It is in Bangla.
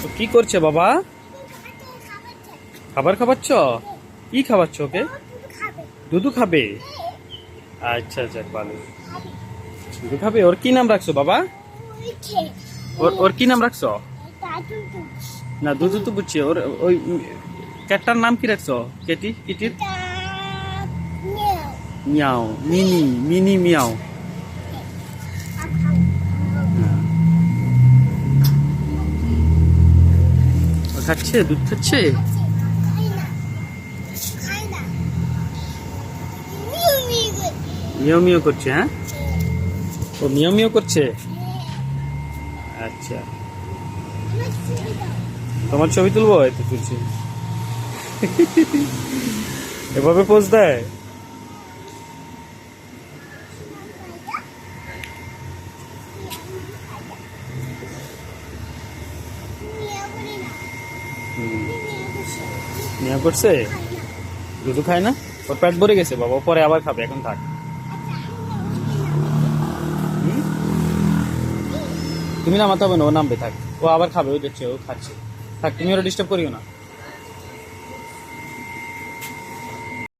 তো কি করছে বাবা? খাবার খাওয়াচ্ছ? কি খাওয়াচ্ছ ওকে? দুধু খাবে? আচ্ছা আচ্ছা, ভালো। দুধু খাবে। ওর কি নাম রাখছো বাবা? ওর ওর কি নাম রাখছো? না, দুধু তো বুঝছি। ওর ওই ক্যাটটার নাম কি রাখছো? কেটি কিটির? Meow, Mini Mini meow. ও খাচ্ছে, দুধ খাচ্ছে। মিয়াও মিয়াও করছে। হ্যাঁ, ও মিয়াও মিয়াও করছে। আচ্ছা, তোমার ছবি তুলবো? এই তো তুলছি। এভাবে পোজ দেয়। মিয়াও করছে। দুধু খায় না? ওর পেট ভরে গেছে বাবা, ও পরে আবার খাবে, এখন থাক। হুম? তুমি নামাতে হবে না, ও নামবে, থাক। ও আবার খাবে, ওই দেখছে ও খাচ্ছে। থাক, তুমি ওরা ডিস্টার্ব করিও না।